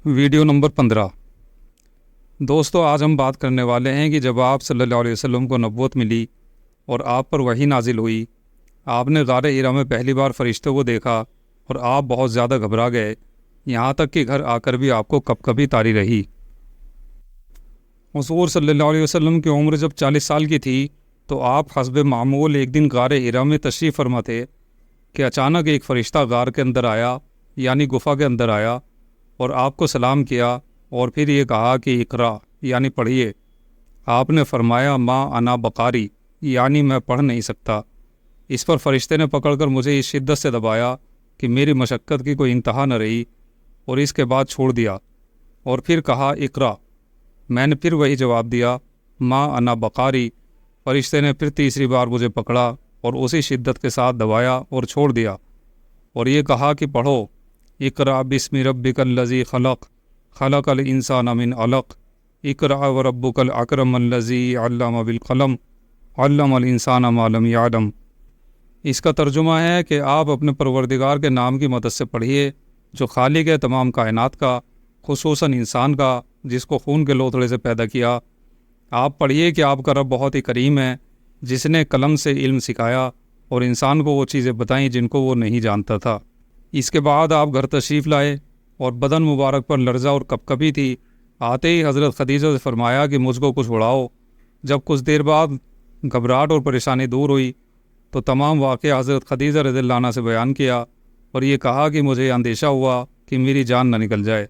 Video number 15۔ دوستو، آج ہم بات کرنے والے ہیں کہ جب آپ صلی اللہ علیہ وسلم کو نبوت ملی اور آپ پر وحی نازل ہوئی، آپ نے غار حرا میں پہلی بار فرشتوں کو دیکھا اور آپ بہت زیادہ گھبرا گئے، یہاں تک کہ گھر آ کر بھی آپ کو کب کبھی طاری رہی۔ حضور صلی اللہ علیہ وسلم کی عمر جب 40 سال کی تھی تو آپ حسب معمول ایک دن غار حرا میں تشریف فرما تھے کہ اچانک ایک فرشتہ غار کے اندر آیا، یعنی گفا کے اندر آیا، اور آپ کو سلام کیا اور پھر یہ کہا کہ اقرا، یعنی پڑھیے۔ آپ نے فرمایا ما انا بقاری، یعنی میں پڑھ نہیں سکتا۔ اس پر فرشتے نے پکڑ کر مجھے اس شدت سے دبایا کہ میری مشقت کی کوئی انتہا نہ رہی، اور اس کے بعد چھوڑ دیا اور پھر کہا اقرا۔ میں نے پھر وہی جواب دیا ما انا بقاری۔ فرشتے نے پھر تیسری بار مجھے پکڑا اور اسی شدت کے ساتھ دبایا اور چھوڑ دیا اور یہ کہا کہ پڑھو اقرا بسم ربک الذی خلق، خلق الانسان من علق، اقرا وربک الاکرم الذی علم بالقلم، علم الانسان ما لم یعلم۔ اس کا ترجمہ ہے کہ آپ اپنے پروردگار کے نام کی مدد سے پڑھیے جو خالق ہے تمام کائنات کا، خصوصاً انسان کا جس کو خون کے لوتھڑے سے پیدا کیا۔ آپ پڑھیے کہ آپ کا رب بہت ہی کریم ہے جس نے قلم سے علم سکھایا اور انسان کو وہ چیزیں بتائیں جن کو وہ نہیں جانتا تھا۔ اس کے بعد آپ گھر تشریف لائے اور بدن مبارک پر لرزہ اور کپکپی تھی۔ آتے ہی حضرت خدیجہ سے فرمایا کہ مجھ کو کچھ اڑاؤ۔ جب کچھ دیر بعد گھبراہٹ اور پریشانی دور ہوئی تو تمام واقعہ حضرت خدیجہ رضی اللہ عنہ سے بیان کیا اور یہ کہا کہ مجھے اندیشہ ہوا کہ میری جان نہ نکل جائے،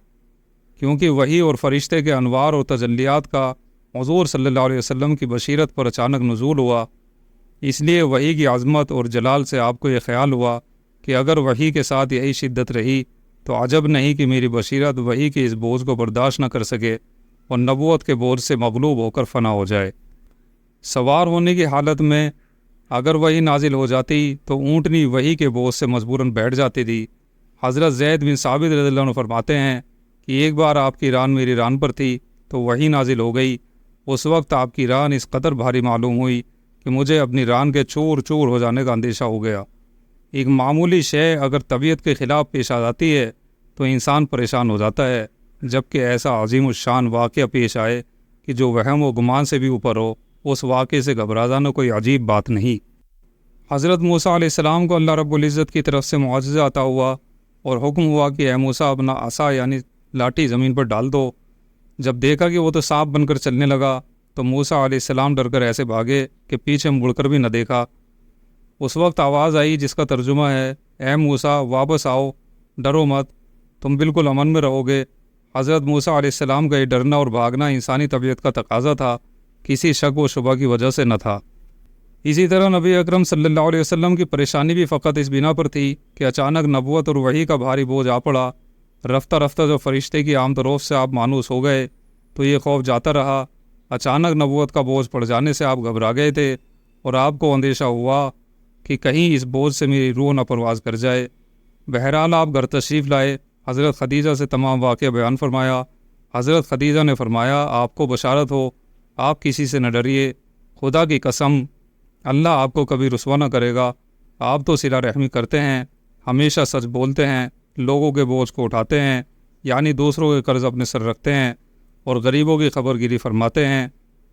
کیونکہ وحی اور فرشتے کے انوار اور تجلیات کا حضور صلی اللہ علیہ وسلم کی بشیرت پر اچانک نزول ہوا۔ اس لیے وحی کی عظمت اور جلال سے آپ کو یہ خیال ہوا کہ اگر وحی کے ساتھ یہی شدت رہی تو عجب نہیں کہ میری بشیرت وحی کے اس بوجھ کو برداشت نہ کر سکے اور نبوت کے بوجھ سے مغلوب ہو کر فنا ہو جائے۔ سوار ہونے کی حالت میں اگر وحی نازل ہو جاتی تو اونٹنی وحی کے بوجھ سے مجبوراً بیٹھ جاتی تھی۔ حضرت زید بن ثابت رضی اللہ عنہ فرماتے ہیں کہ ایک بار آپ کی ران میری ران پر تھی تو وحی نازل ہو گئی۔ اس وقت آپ کی ران اس قدر بھاری معلوم ہوئی کہ مجھے اپنی ران کے چور چور ہو جانے کا اندیشہ ہو گیا۔ ایک معمولی شے اگر طبیعت کے خلاف پیش آ جاتی ہے تو انسان پریشان ہو جاتا ہے، جبکہ ایسا عظیم الشان واقعہ پیش آئے کہ جو وہم و گمان سے بھی اوپر ہو، اس واقعے سے گھبرا جانا کوئی عجیب بات نہیں۔ حضرت موسیٰ علیہ السلام کو اللہ رب العزت کی طرف سے معجزہ عطا ہوا اور حکم ہوا کہ اے موسیٰ اپنا عصا یعنی لاٹھی زمین پر ڈال دو۔ جب دیکھا کہ وہ تو سانپ بن کر چلنے لگا تو موسیٰ علیہ السلام ڈر کر ایسے بھاگے کہ پیچھے مڑ کر بھی نہ دیکھا۔ اس وقت آواز آئی جس کا ترجمہ ہے اے موسیٰ واپس آؤ، ڈرو مت، تم بالکل امن میں رہو گے۔ حضرت موسیٰ علیہ السلام کا یہ ڈرنا اور بھاگنا انسانی طبیعت کا تقاضا تھا، کسی شک و شبہ کی وجہ سے نہ تھا۔ اسی طرح نبی اکرم صلی اللہ علیہ وسلم کی پریشانی بھی فقط اس بنا پر تھی کہ اچانک نبوت اور وحی کا بھاری بوجھ آ پڑا۔ رفتہ رفتہ جو فرشتے کی آمد و رفت سے آپ مانوس ہو گئے تو یہ خوف جاتا رہا۔ اچانک نبوت کا بوجھ پڑ جانے سے آپ گھبرا گئے تھے اور آپ کو اندیشہ ہوا کہ کہیں اس بوجھ سے میری روح نہ پرواز کر جائے۔ بہرحال آپ گھر تشریف لائے، حضرت خدیجہ سے تمام واقعہ بیان فرمایا۔ حضرت خدیجہ نے فرمایا آپ کو بشارت ہو، آپ کسی سے نہ ڈریے، خدا کی قسم اللہ آپ کو کبھی رسوا نہ کرے گا۔ آپ تو صلہ رحمی کرتے ہیں، ہمیشہ سچ بولتے ہیں، لوگوں کے بوجھ کو اٹھاتے ہیں، یعنی دوسروں کے قرض اپنے سر رکھتے ہیں اور غریبوں کی خبر گیری فرماتے ہیں،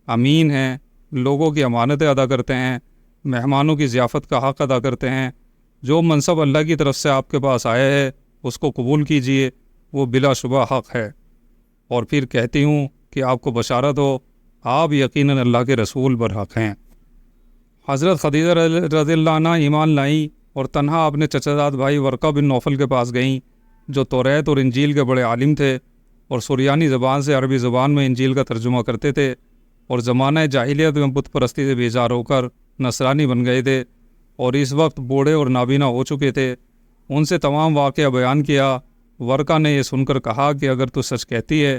امین ہیں، لوگوں کی امانتیں ادا کرتے ہیں، مہمانوں کی ضیافت کا حق ادا کرتے ہیں۔ جو منصب اللہ کی طرف سے آپ کے پاس آیا ہے اس کو قبول کیجئے، وہ بلا شبہ حق ہے۔ اور پھر کہتی ہوں کہ آپ کو بشارت ہو، آپ یقیناً اللہ کے رسول برحق ہیں۔ حضرت خدیجہ رضی اللہ عنہ ایمان لائیں اور تنہا اپنے چچا زاد بھائی ورقہ بن نوفل کے پاس گئیں جو توریت اور انجیل کے بڑے عالم تھے اور سریانی زبان سے عربی زبان میں انجیل کا ترجمہ کرتے تھے، اور زمانہ جاہلیت میں بت پرستی سے بیزار ہو کر نصرانی بن گئے تھے اور اس وقت بوڑھے اور نابینا ہو چکے تھے۔ ان سے تمام واقعہ بیان کیا۔ ورقہ نے یہ سن کر کہا کہ اگر تو سچ کہتی ہے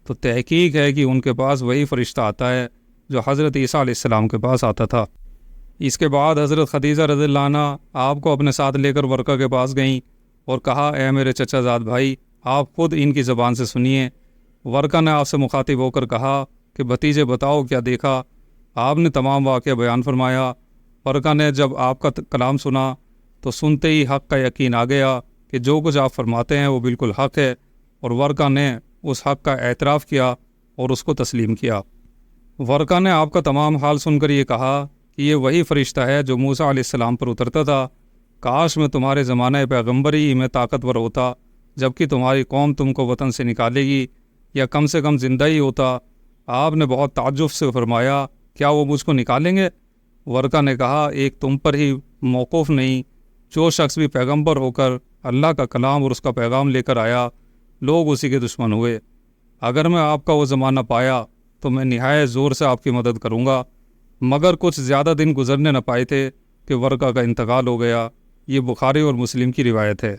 تو تحقیق ہے کہ ان کے پاس وہی فرشتہ آتا ہے جو حضرت عیسیٰ علیہ السلام کے پاس آتا تھا۔ اس کے بعد حضرت خدیجہ رضی اللہ عنہ آپ کو اپنے ساتھ لے کر ورقہ کے پاس گئیں اور کہا اے میرے چچا زاد بھائی، آپ خود ان کی زبان سے سنیے۔ ورقہ نے آپ سے مخاطب ہو کر کہا کہ بھتیجے بتاؤ کیا دیکھا۔ آپ نے تمام واقعہ بیان فرمایا۔ ورقہ نے جب آپ کا کلام سنا تو سنتے ہی حق کا یقین آ گیا کہ جو کچھ آپ فرماتے ہیں وہ بالکل حق ہے اور ورقہ نے اس حق کا اعتراف کیا اور اس کو تسلیم کیا۔ ورقہ نے آپ کا تمام حال سن کر یہ کہا کہ یہ وہی فرشتہ ہے جو موسیٰ علیہ السلام پر اترتا تھا، کاش میں تمہارے زمانہ پیغمبری میں طاقتور ہوتا، جبکہ تمہاری قوم تم کو وطن سے نکالے گی، یا کم سے کم زندہ ہی ہوتا۔ آپ نے بہت تعجب سے فرمایا، کیا وہ مجھ کو نکالیں گے؟ ورقہ نے کہا، ایک تم پر ہی موقوف نہیں، جو شخص بھی پیغمبر ہو کر اللہ کا کلام اور اس کا پیغام لے کر آیا، لوگ اسی کے دشمن ہوئے۔ اگر میں آپ کا وہ زمانہ پایا تو میں نہایت زور سے آپ کی مدد کروں گا، مگر کچھ زیادہ دن گزرنے نہ پائے تھے کہ ورقہ کا انتقال ہو گیا۔ یہ بخاری اور مسلم کی روایت ہے۔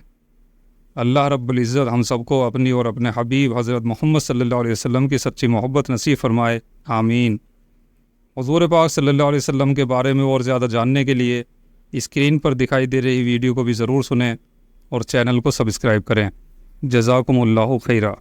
اللہ رب العزت ہم سب کو اپنی اور اپنے حبیب حضرت محمد صلی اللہ علیہ وسلم کی سچی محبت نصیب فرمائے، آمین۔ حضور پاک صلی اللہ علیہ وسلم کے بارے میں اور زیادہ جاننے کے لیے اسکرین پر دکھائی دے رہی ویڈیو کو بھی ضرور سنیں اور چینل کو سبسکرائب کریں۔ جزاکم اللہ خیرہ۔